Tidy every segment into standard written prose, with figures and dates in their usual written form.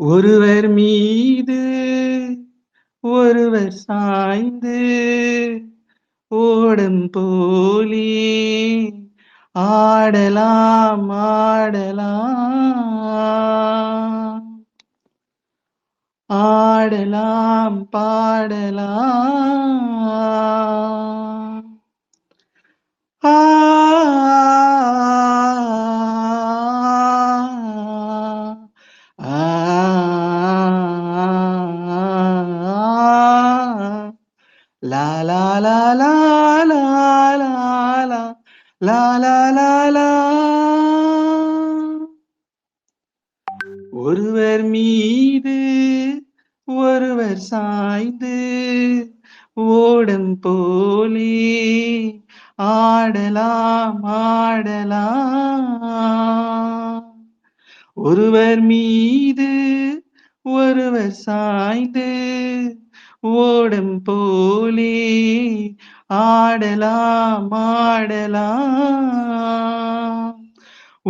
ஒருவர் மீது ஒருவர் சாய்ந்து ஓடம் போலே ஆடலாம் ஆடலாம் ஆடலாம் பாடலாம் ஆ ஆ லா லா லா லா லா லா லா லா லா லா லா. ஒருவர் மீது ஒருவர் சாய்ந்து ஓடம் போலே ஆடலாம் ஆடலாம். ஒருவர் மீது ஒருவர் சாய்ந்து ஓடம் போலே ஆடலாம் ஆடலாம்.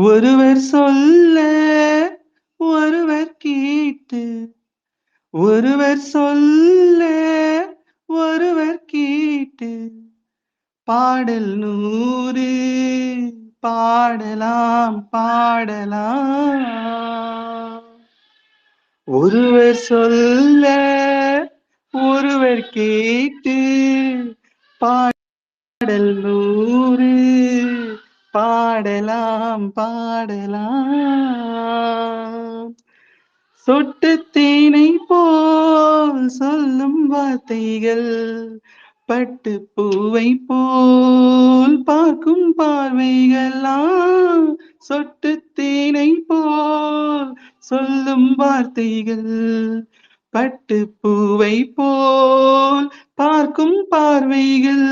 ஒருவர் சொல்ல ஒருவர் கேட்டு ஒருவர் சொல்ல ஒருவர் கேட்டு பாடல் 100 பாடலாம் பாடலாம். ஒருவர் சொல்ல ஒருவர் கேட்டு பாடல் 100 பாடலாம் பாடலாம். சொட்டு தேனை போல் சொல்லும் வார்த்தைகள் பட்டு பூவை போல் பார்க்கும் பார்வைகளாம். சொட்டு தேனை போல் சொல்லும் வார்த்தைகள் பட்டு பூவை போல் பார்க்கும் பார்வைகள்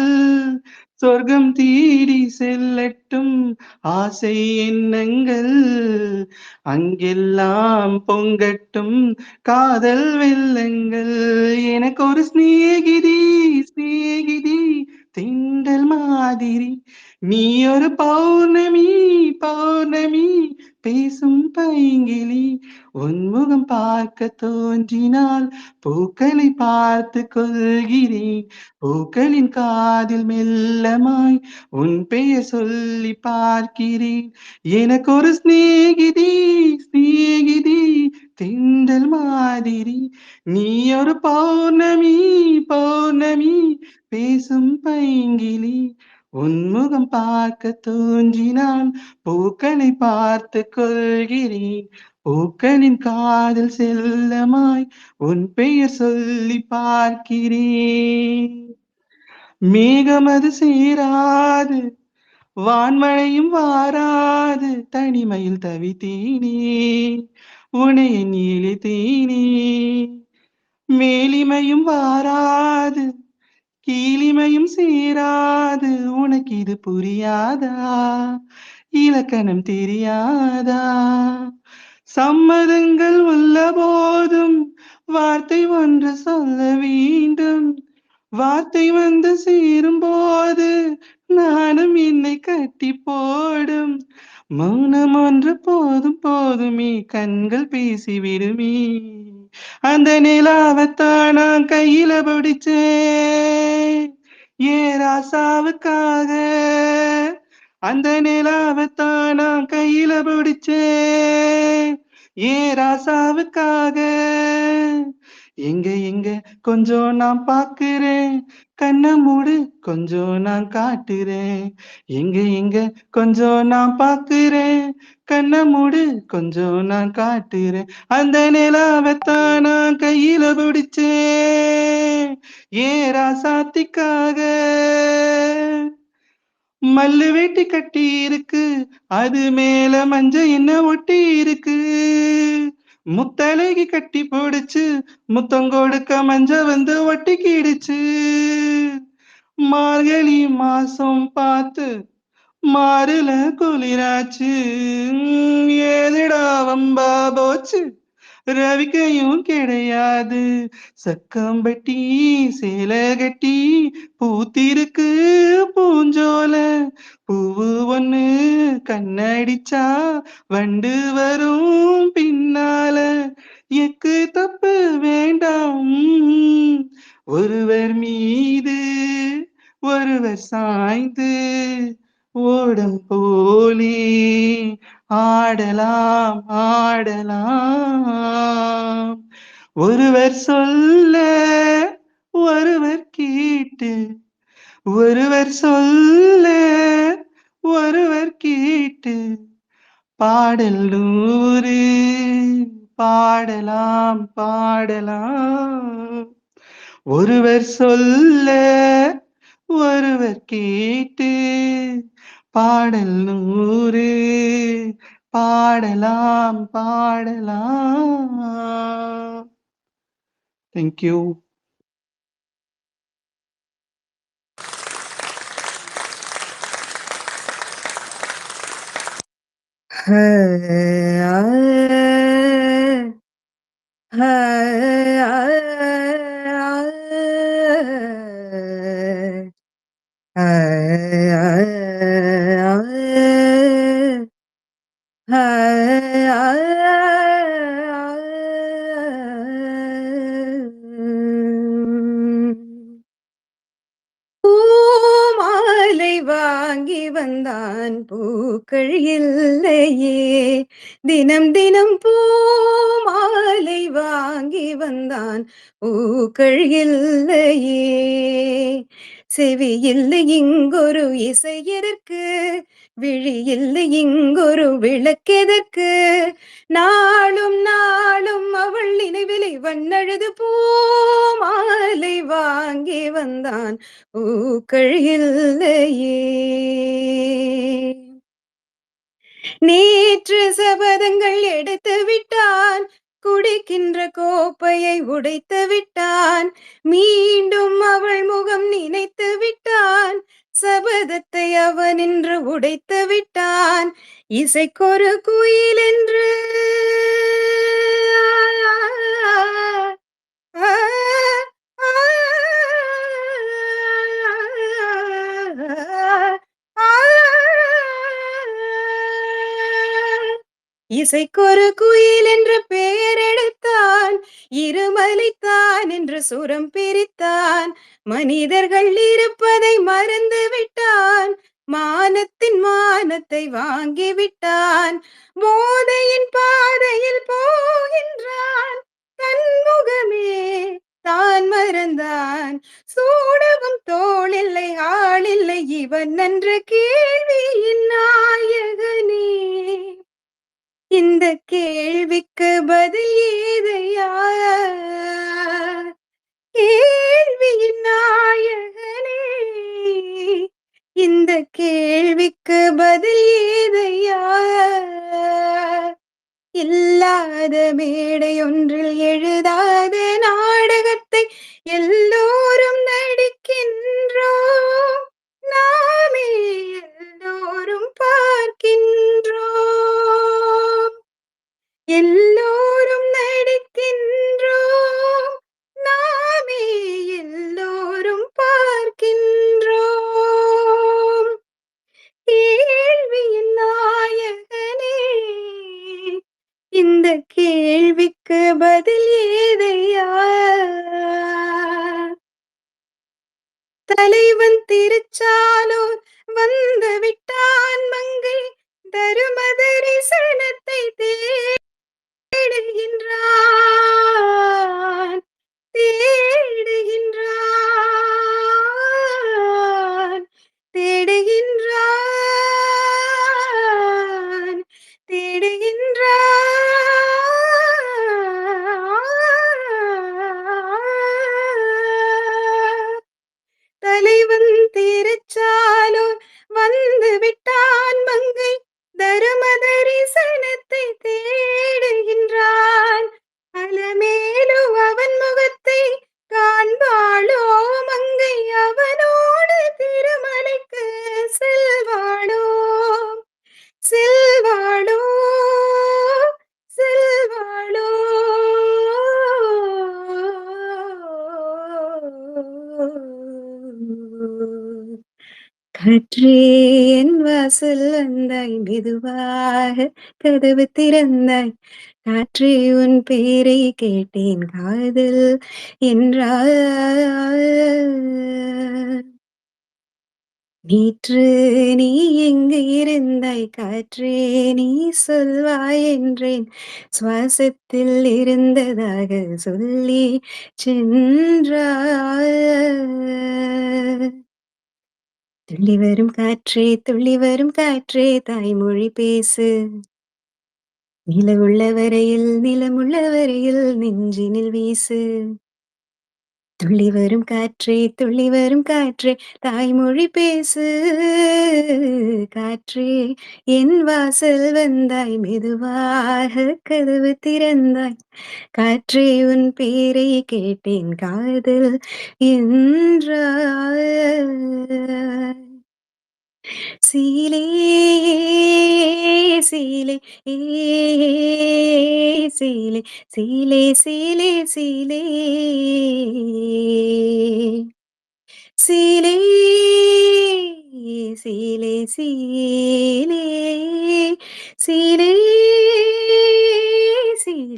சொர்க்கம் தேடி செல்லட்டும் ஆசை எண்ணங்கள் அங்கெல்லாம் பொங்கட்டும் காதல் வெள்ளங்கள். எனக்கு ஒரு சிநேகிதி சிநேகிதி திண்டல் மாதிரி, நீ ஒரு பௌர்ணமி பௌர்ணமி பேசும் பைங்கிளி. உன்முகம் பார்க்க தோன்றினால் பூக்களை பார்த்து கொள்கிறேன். பூக்களின் காதில் மெல்லமாய் உன் பெயர் சொல்லி பார்க்கிறேன். எனக்கு ஒரு சிநேகிதி சிநேகிதி திண்டல் மாதிரி, நீ ஒரு பௌர்ணமி பௌர்ணமி பேசும் பைங்கிளி. உன்முகம் பார்க்க தோன்றினால் பூக்களை பார்த்து கொள்கிறேன். பூக்களின் காதில் செல்லமாய் உன் பெயர் சொல்லி பார்க்கிறேன். மேகம் அது சேராது வான்மழையும் வாராது தனிமையில் தவித்தேனே உன்னை என் இழுத்தேனே. மேலிமையும் வாராது கீழிமையும் சேராது உனக்கு இது புரியாதா? இலக்கணம் தெரியாதா? சம்மதங்கள் உள்ள போதும் வார்த்தை ஒன்று சொல்ல வேண்டும். வார்த்தை வந்து சேரும் போது நானும் என்னை கட்டி போடும். மௌனம் ஒன்று போதும் போதுமே கண்கள் பேசிவிடுமே. அந்த நிலாவத்தான் நான் கையில பிடிச்சேன் ஏ ராசாவுக்காக. அந்த நிலாவத்தான் நான் கையில பிடிச்சேன் ஏ ராசாவுக்காக. எங்க எங்க கொஞ்சம் நான் பாக்குறேன், கண்ணை மூடு கொஞ்சம் நான் காட்டுறேன். எங்க எங்க கொஞ்சம் நான் பாக்குறேன், கண்ணை மூடு கொஞ்சம் நான் காட்டுறேன். அந்த நிலாவத்தான் நான் கையில பிடிச்சேன் ஏ ராசாத்திக்காக. மல்லு வேட்டி கட்டி இருக்கு, அது மேல மஞ்ச என்ன ஒட்டி இருக்கு. முத்தழகி கட்டி போடுச்சு, முத்தம் கொடுக்க மஞ்ச வந்து ஒட்டிக்கிடுச்சு. மார்கழி மாசம் பார்த்து மாறுல குளிராச்சு. ஏதுடா வம்பா போச்சு, ரவிக்கையும் கிடையாது. சக்கம்பட்டி சேலை கட்டி பூத்திருக்கு பூஞ்சோல. பூவு ஒண்ணு கண்ணடிச்சா வண்டு வரும் பின்னால. எக்கு தப்பு வேண்டாம். ஒருவர் மீது ஒருவர் சாய்ந்து ஓடம் போலே ஆடலாம் ஆடலாம். ஒருவர் சொல்ல ஒருவர் கேட்டு ஒருவர் சொல்ல ஒருவர் கேட்டு பாடல் நூறு பாடலாம் பாடலாம். ஒருவர் சொல்ல ஒருவர் கேட்டு பாடல் நூறு பாடலாம் பாடலாம். தேங்க்யூ. பூமாலை வாங்கி வந்தான் பூக்கள் இல்லையே, தினம் தினம் பூமாலை வாங்கி வந்தான் பூக்கள் இல்லையே. செவி இல்லை இங்கொரு இசை எதற்கு, விழி இல்லை இங்கொரு விளக்கெதற்கு, நாளும் நாளும் அவள் நினைவிலை வண்ணழுது பூமாலை வாங்கி வந்தான் பூக்கள் இல்லையே. நேற்று சபதங்கள் எடுத்து விட்டான், குடிக்கின்ற கோப்பையை உடைத்து விட்டான், மீண்டும் அவள் முகம் நினைத்து விட்டான், சபதத்தை அவன் என்று உடைத்து விட்டான். இசைக்கொரு குயில் என்று இசைக்கொரு குயில் என்று பெயரெடுத்தான், இருமலித்தான் என்று சுரம் பிரித்தான், மனிதர்கள் இருப்பதை மறந்து விட்டான், மானத்தின் மானத்தை வாங்கி விட்டான், போதையின் பாதையில் போகின்றான், தன்முகமே தான் மறந்தான், சூடவும் தோளில்லை ஆளில்லை இவன் நன்ற கேள்வியின் நாயகனே. இந்த கேள்விக்கு பதில் ஏதையா, கேள்வியின் நாயகனே. இந்த கேள்விக்கு பதில் ஏதையா, இல்லாத மேடை ஒன்றில் எழுதாத நாடகத்தை எல்லோரும் நடிக்கின்றோம், நாமே எல்லோரும் பார்க்கின்றோம், எல்லோரும் நடிக்கின்றோம், நாமே எல்லோரும் பார்க்கின்றோம். கேள்வியின் நாயகனே, இந்த கேள்விக்கு பதில் ஏதையா. தலைவன் திருச்சாலூர் வந்து விட்டான் மங்கை, தரும தரிசனத்தை தேடுகின்றான், தேடுகின்றான், தேடுகின்றான், தேடுகின்றான். தலைவன் திருச்சாலூர் வந்து விட்டான் மங்கை, தரும தரிசனத்தை தேடுகின்றான், காற்றே என் வாசல் வந்தாய் மெதுவாக கதவு திறந்தாய் காற்றே உன் பேரை கேட்டேன் காதல் என்றாய் நேற்று நீ எங்கு இருந்தாய் காற்றே நீ சொல்வாய் என்றேன் சுவாசத்தில் இருந்ததாக சொல்லி சென்றாய் துள்ளி வரும் காற்றே துள்ளி வரும் காற்றே தாய்மொழி பேசு நிலவுள்ள வரையில் நிலமுள்ள வரையில் நெஞ்சினில் வீசு துள்ளி வரும் காற்றே துள்ளி வரும் காற்றே தாய்மொழி பேசு காற்றே என் வாசல் வந்தாய் மெதுவாக கதவு திறந்தாய் காற்றே உன் பேரை கேட்டேன் காதல் என்றாய் சீலே சீலே ஏ சீலே சீலே சீலே சீலே சீலே சீலே சீலே சீலே சீலே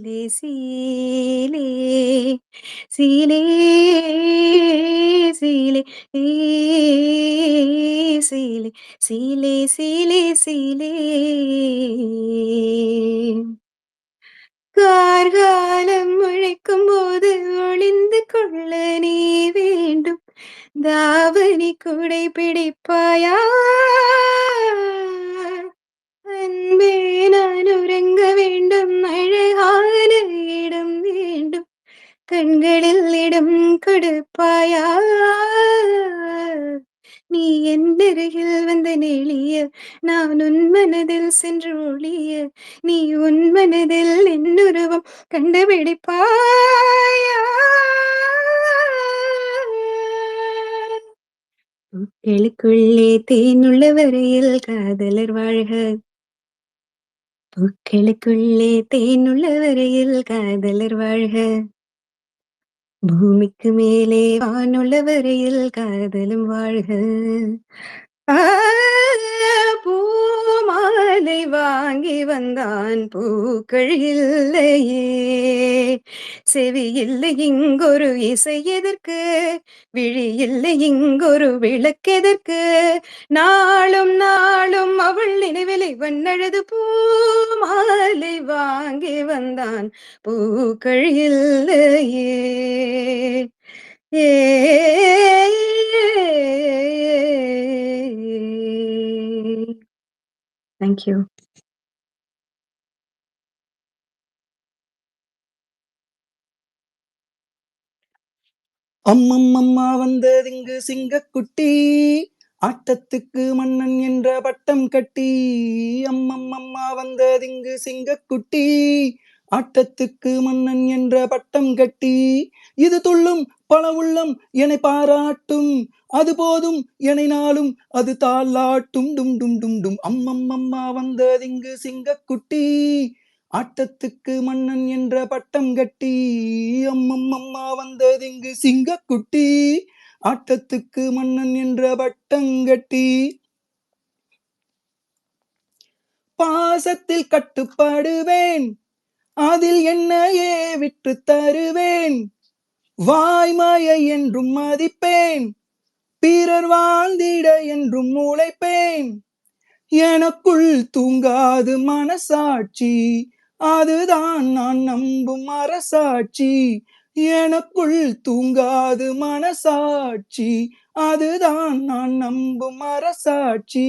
சீலே சீலே சீலே ஏ சீலே சீலே சீலே சீலே கார்காலம் முழைக்கும் போது ஒளிந்து கொள்ள நீ வேண்டும் தாவணி குடை பிடிப்பாயா அன்பே நான் உறங்க வேண்டும் அழகான இடம் வேண்டும் கண்களில் இடம் கொடுப்பாயா நீ என் அருகில் வந்து நெளிய நான் உன் மனதில் சென்று ஒளிய நீ உன் மனதில் என்னுருவம் கண்டுபிடிப்பாயா பூக்களுக்குள்ளே தேனுள்ள வரையில் காதலர் வாழ்க பூக்களுக்குள்ளே தேனுள்ள வரையில் காதலர் வாழ்க பூமிக்கு மேலே வானுள்ள வரையில் காதலும் வாழ்க ஆ, பூமாலை வாங்கி வந்தான் பூக்கள் இல்லையே செவி இல்லை இங்கொரு இசை எதற்கு விழி இல்லை இங்கொரு விளக்கெதற்கு நாளும் நாளும் அவள் நினைவில் இவன் அழுது பூமாலை வாங்கி வந்தான் பூக்கள் இல்லையே ஏ தேங்க்யூ அம்மம்மம்மா வந்ததிங்கு சிங்கக்குட்டி ஆட்டத்துக்கு மன்னன் என்ற பட்டம் கட்டி அம்மம்மம்மா வந்ததிங்கு சிங்கக்குட்டி ஆட்டத்துக்கு மன்னன் என்ற பட்டம் கட்டி இது துள்ளும் பல உள்ளம் என்னை பாராட்டும் அது போதும் என்னை நாளும் அது தாளாட்டும் டும் டும் டும் டும் அம்மம்மம்மா வந்ததிங்கு சிங்கக்குட்டி ஆட்டத்துக்கு மன்னன் என்ற பட்டம் கட்டி அம்மம்மம்மா வந்ததிங்கு சிங்கக்குட்டி ஆட்டத்துக்கு மன்னன் என்ற பட்டம் கட்டி பாசத்தில் கட்டுப்படுவேன் அதில் என்னையே விட்டு தருவேன் வாய்மையை என்றும் மதிப்பேன் பிறர் வாழ்ந்திட என்றும் உழைப்பேன் எனக்குள் தூங்காது மனசாட்சி அதுதான் நான் நம்பும் அரசாட்சி எனக்குள் தூங்காது மனசாட்சி அதுதான் நான் நம்பும் அரசாட்சி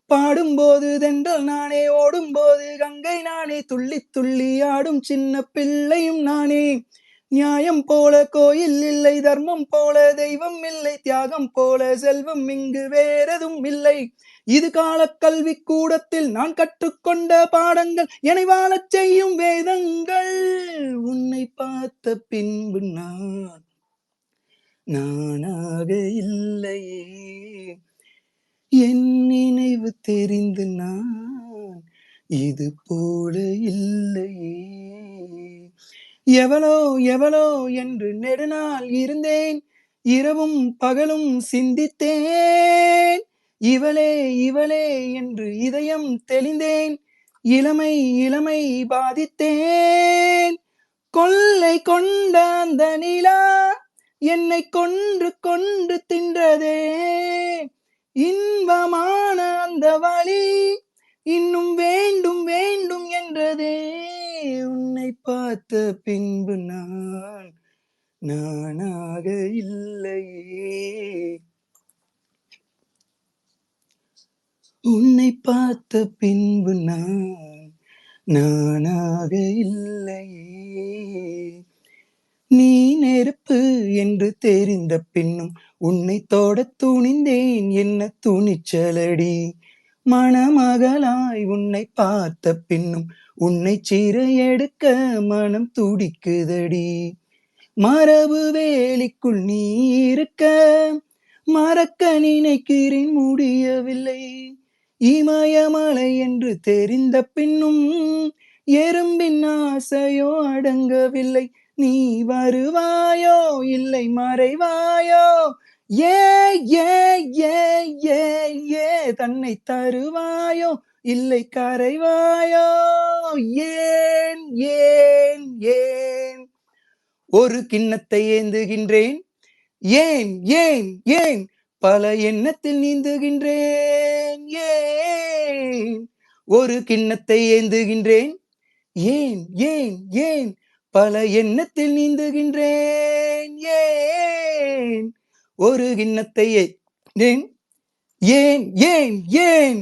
பாடும்போது தென்றல் நானே ஓடும்போது கங்கை நானே துள்ளி துள்ளி ஆடும் சின்ன பிள்ளையும் நானே நியாயம் போல கோயில் இல்லை தர்மம் போல தெய்வம் இல்லை தியாகம் போல செல்வம் இங்கு வேறெதும் இல்லை இது கால கல்வி கூடத்தில் நான் கற்றுக்கொண்ட பாடங்கள் என்னை வாழச் செய்யும் வேதங்கள் உன்னை பார்த்த பின்பு நானாக இல்லையே என் நினைவு தெரிந்து நான் இது போல இல்லையே எவளோ எவளோ என்று நெடுநாள் இருந்தேன் இரவும் பகலும் சிந்தித்தேன் இவளே இவளே என்று இதயம் தெளிந்தேன். இளமை இளமை பாதித்தேன். கொள்ளை கொண்ட அந்த நிலா என்னை கொன்று கொன்று தின்றதே. இன்பமான அந்த வழி இன்னும் வேண்டும் வேண்டும் என்றதே. உன்னை பார்த்த பின்பு நானாக இல்லையே. உன்னை பார்த்த பின்பு நானாக இல்லையே. நீ நெருப்பு என்று தெரிந்த பின்னும் உன்னை தொடத் துணிந்தேன். என்ன துணிச்சலடி. மணமகளாய் உன்னை பார்த்த பின்னும் உன்னை சீரை எடுக்க மனம் துடிக்குதடி. மரபு வேலிக்குள் நீ இருக்க மறக்க நினைக்கிறேன் முடியவில்லை. இமயமலை என்று தெரிந்த பின்னும் எறும்பின் ஆசையோ அடங்கவில்லை. நீ வருவாயோ இல்லை மறைவாயோ. ஏ ஏ ஏ ஏ ஏ தன்னை தருவாயோ இல்லை கரைவாயோ. ஏன் ஏன் ஏன் ஒரு கிண்ணத்தை ஏந்துகின்றேன். ஏன் ஏன் ஏன் பல எண்ணத்தில் நீந்துகின்றேன். ஏன் ஒரு கிண்ணத்தை ஏந்துகின்றேன். ஏன் ஏன் ஏன் பல எண்ணத்தில் நீந்துகின்றேன். ஏன் ஒரு கிண்ணத்தை ஏன் ஏன் ஏன் ஏன்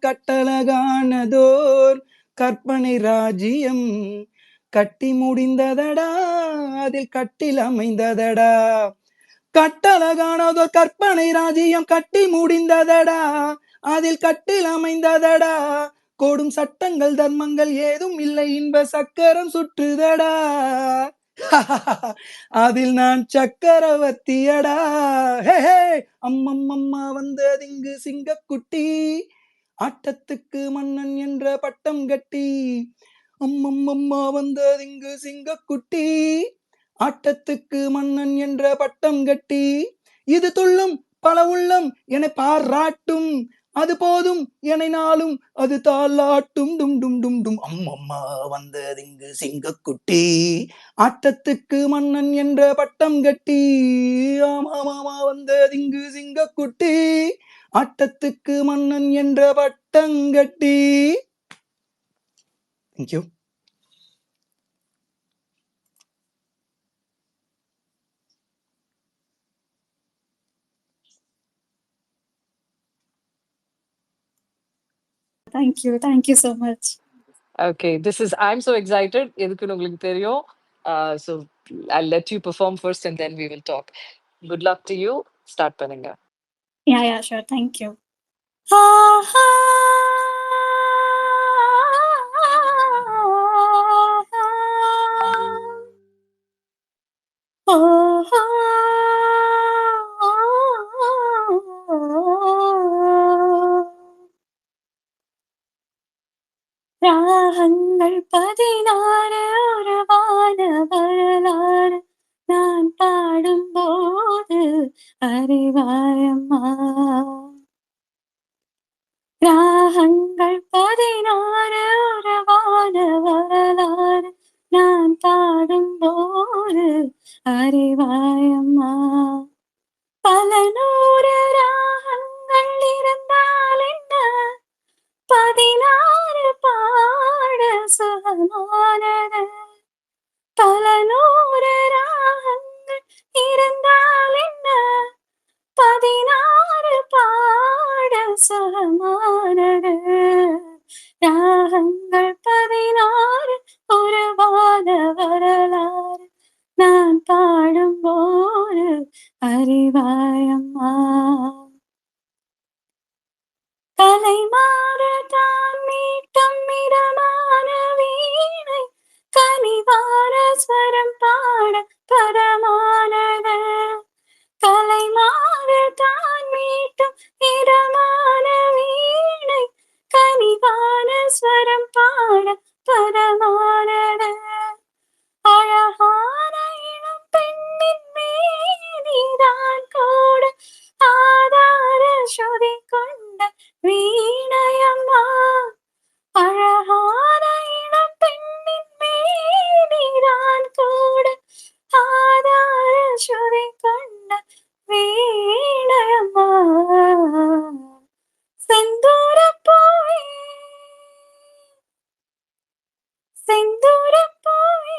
கட்டழகானதோர் கற்பனை ராஜ்யம் கட்டி முடிந்ததடா. அதில் கட்டில் அமைந்ததடா. கட்டழகானதோர் கற்பனை ராஜ்யம் கட்டி முடிந்ததடா. அதில் கட்டில் அமைந்ததடா. கோடும் சட்டங்கள் தர்மங்கள் ஏதும் இல்லை. இன்ப சக்கரம் சுற்றுதடா. அதில் நான் சக்கரவர்த்தியடா. அம்மம்மா வந்ததிங்கு சிங்கக்குட்டி. ஆட்டத்துக்கு மன்னன் என்ற பட்டம் கட்டி. அம்மம்மா வந்ததிங்கு சிங்கக்குட்டி. ஆட்டத்துக்கு மன்னன் என்ற பட்டம் கட்டி. இது துள்ளும் பல உள்ளம் என பாராட்டும். அது போதும் என நாளும் அது தாளாட்டும். டும் டும் டும் டும். அம்மம்மா வந்ததிங்கு சிங்கக்குட்டி. ஆட்டத்துக்கு மன்னன் என்ற பட்டம் கட்டி. ஆமாமா வந்ததிங்கு சிங்கக்குட்டி. ஆட்டத்துக்கு மன்னன் என்ற பட்டம் கட்டி. Thank you. Thank you so much. Okay, I'm so excited. எதுக்குன்னு உங்களுக்கு தெரியும். So I'll let you perform first and then we will talk. Good luck to you. Start பண்ணுங்க. Yeah, sure. Thank you. ராகங்கள் 16 உறவான வரலாறு நான் பாடும்போது அறிவாயம்மா. ராகங்கள் 16 உறவான வரலாறு நான் பாடும்போது அறிவாயம்மா. பல 100 ராகங்கள் இருந்தால் என்ன, 16 பாட சுகமானது. பல 100 ராகங்கள் இருந்தால் என்ன, 16 பாட சுகமானது. ராகங்கள் 16 உருவான வரலாறு நான் பாடும்போது அறிவாயம்மா. கலைமாறதான் மீட்டும் மிதமான வீணை கனிவான ஸ்வரம் பாட பரமானது. கலைமாறதான் மீட்டும் மிதமான வீணை கனிவான ஸ்வரம் பாட பரமானது. அழகான இளம் பெண் சுதி கொண்ட வீணையம்மா அழகான இளம் பெண்ணின் மேனிதான் கூட ஆதார சுதி கொண்ட வீணையம்மா செந்தூரப்பூவே செந்தூரப்பூவே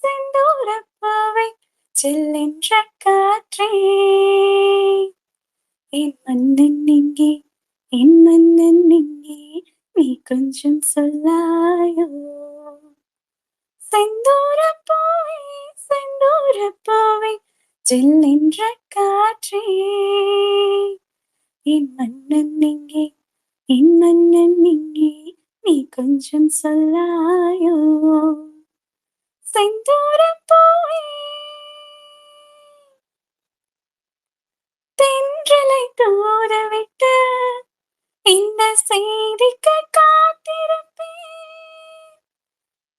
செந்தூரப்பூவே செல்லென்ற காற்றே என் மன்னன் எங்கே என் மன்னன் எங்கே நீ கொஞ்சம் சொல்லாயோ செந்தூரப்பூவே செந்தூரப்பூவே செல்லென்ற காற்றே என் மன்னன் எங்கே என் மன்னன் எங்கே நீ கொஞ்சம் சொல்லாயோ செந்தூரப்பூவே தென்றலை தூரவிட்டு இந்த செய்திக்கு காத்திருப்பேன்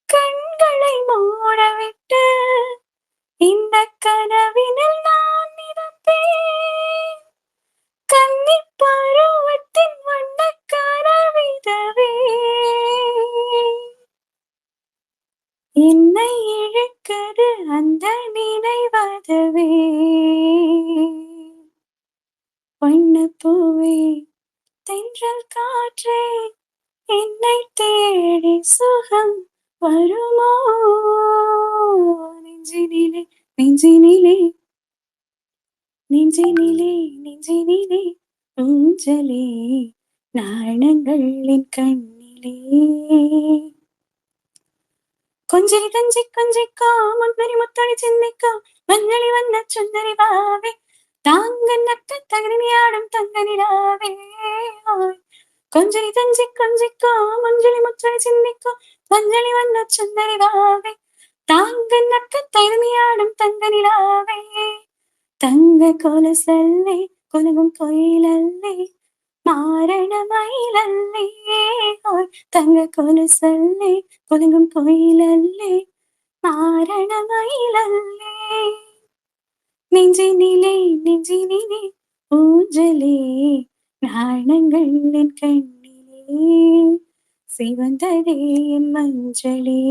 கண்களை மூடவிட்டு இந்த கனவினில் நான் மிதப்பேன் கன்னி பருவத்தின் வண்ண கனவிதவே என்னை இழுக்குது அந்த நினைவதவே வண்ணப்பூவே தென்றல் காற்றே என்னை தேடி சுகம் வருமோ நெஞ்சினிலே நெஞ்சினிலே நெஞ்சினிலே நெஞ்சினிலே ஊஞ்சலே நாணங்கள் என் கண்ணிலே கொஞ்சி கஞ்சி கொஞ்சிக்கோ முன்னறி முத்தொழி சிந்திக்கோ மஞ்சளி வந்த சுந்தரி பாவே தாங்க நட்ட தகனியாடும் தங்க நிலாவே கொஞ்சி கஞ்சி கொஞ்சிக்கோ மஞ்சளி முத்தொழி சிந்திக்கோ மஞ்சளி வந்த சுந்தரி பாவே தாங்க நட்ட தகனியாடும் தங்க நிலாவே தங்க கொலசல்லே கொலகும் கோயிலல்லே மாரண மயிலல்லே தங்க கொலசல்லே கொலகும் கோயிலல்லே மாரண மயிலல்லே நெஞ்சினிலே நெஞ்சினிலே ஊஞ்சலே நாணங்கள் என் கண்ணிலே சிவந்ததே என் மஞ்சளே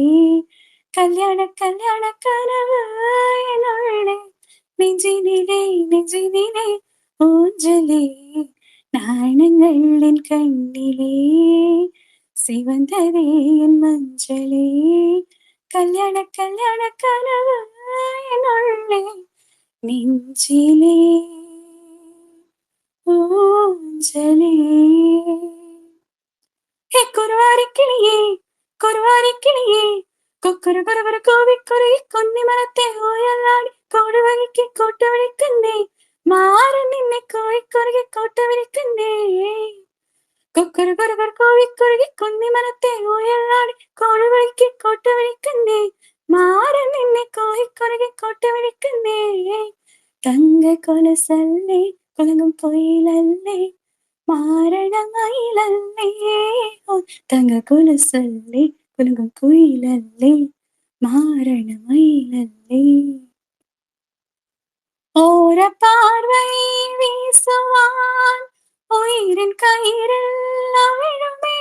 கல்யாண கல்யாண கனவு என்னுள்ளே நெஞ்சினிலே நெஞ்சினிலே ஊஞ்சலே நாணங்கள் என் கண்ணிலே சிவந்ததே என் மஞ்சளே கல்யாண கல்யாண கனவு என்னுள்ளே நெஞ்சிலே ஊஞ்சலே ஹே குருவாரி கிளியே கொக்குரு குருவரு கோவி குறுகி கொன்னி மரத்தை ஓயலாடி கோடு வகைக்கு கோட்டு விழிக்கண்டே மாற நின்னை கோழி குறுகி கோட்டு விழிக்கண்டே கொக்குரு குருவர் கோவி குறுகி கொன்னி மரத்தை ஓயலாடி கோடு வகைக்கு கோட்டு விழிக்கண்டே மாற நின்னை கோழி குறுகி கோட்டு விழிக்கண்டே தங்க கொலசல்லே குலங்கும் கோயிலல்லே மாரண மயிலல்லே தங்க கொலசல்லே குலங்கும் கோயிலல்லே மாரண மயிலல்லே ஓர பார்வை வீசுவான் உயிரின் கயிறில் அவிழுமே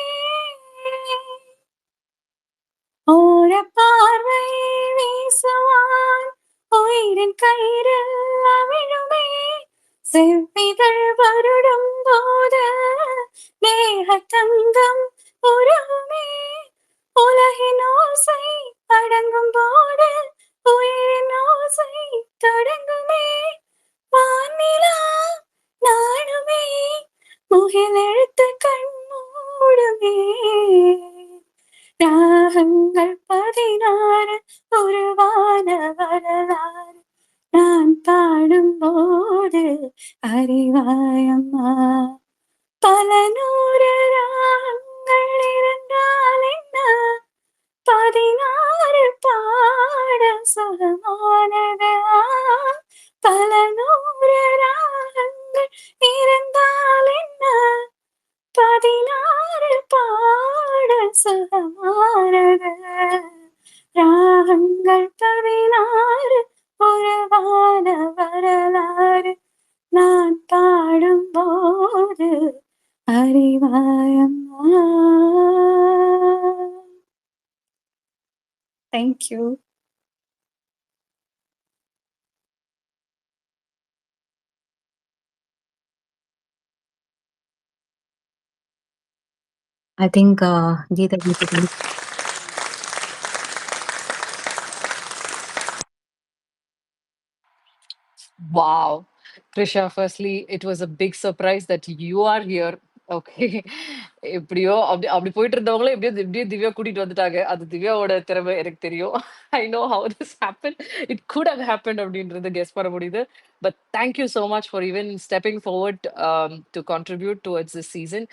ஓர பார்வை வீசுவான் உயிரின் கயிறில் அவிழுமே செவ்விதழ் வருடும் போது நேக தங்கம் உருகுமே உலகின் ஓசை அடங்கும் போது உயிரின் ஓசை தொடங்குமே வானிலா நாடுமே முகில் எழுத்து கண் மூடுமே ராகங்கள் 16 உருவான வரலாறு நான் பாடும்போது அறிவாயம்மா பல 100 ராகங்கள் இருந்தால் என்ன 16 பாட சுகமானது பல 100 ராகங்கள் இருந்தால் என்ன 16 பாட சுகமானது ராகங்கள் 16 உருவான வரலாறு நான் பாடும்போது Thank you. I think Geeta you could Wow. Trisha, firstly, it was a big surprise that you are here. Okay. எப்படியோ அப்படி போயிட்டு இருந்தவங்களே எப்படியோ திவ்யா கூட்டிட்டு வந்துட்டாங்க. அது திவ்யாவோட திறமை எனக்கு தெரியும். I know how this happened. It could have happened அப்படின்றது கெஸ் பண்ண முடியுது. But thank you so much for even stepping forward to contribute towards this season.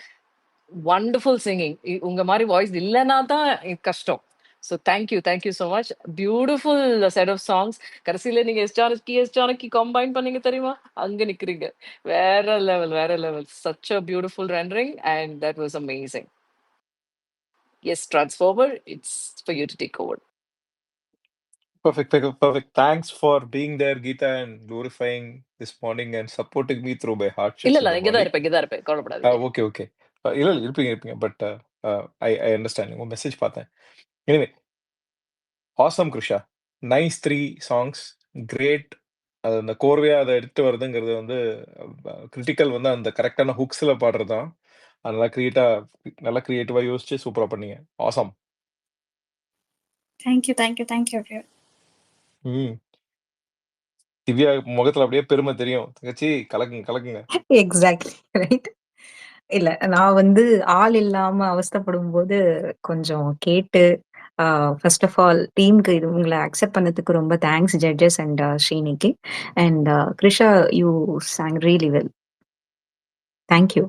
Wonderful singing. உங்க மாதிரி வாய்ஸ் இல்லைன்னா தான் கஷ்டம். So thank you so much. Beautiful set of songs. கடைசியில் நீங்கள் எஸ் ஜானகி கம்பைன் பண்ணீங்க தெரியுமா? அங்கே நிற்கிறீங்க. வேற level. Such a beautiful rendering and that was amazing. Yes transformer, it's for you to take over. Perfect. Thanks for being there, Geeta, and glorifying this morning and supporting me through my hardships இல்லை in the இங்கே தான் morning. இருப்பேன் கவலைப்படாதீங்க. Okay. இல்ல இருப்பீங்க. But I understand. உங்க message பார்த்தேன். Anyway, awesome, Krisha. Nice 3 songs. Great. அது அந்த கோர்வையா அதை எடுத்துட்டு வருதுங்கிறது வந்து கிரிட்டிக்கல் வந்து அந்த கரெக்டான ஹுக்ஸில் பாடுறது தான். நல்லா கிரியேட்டிவாக யோசிச்சு சூப்பராக பண்ணீங்க. Awesome. Thank you. everyone. Divya முகத்துல அப்படியே பெருமை தெரியும். தங்கச்சி கலக்குங்க. Exactly right. இல்ல நான் வந்து ஆள் இல்லாம அவஸ்தைப்படும்போது கொஞ்சம் கேட்டு ஃபர்ஸ்ட் ஆஃப் ஆல் டீமுக்கு இது உங்களை அக்செப்ட் பண்ணதுக்கு ரொம்ப தேங்க்ஸ் ஜட்ஜஸ் அண்ட் ஸ்ரீனிக்கு. And Krisha you sang really well. Thank you.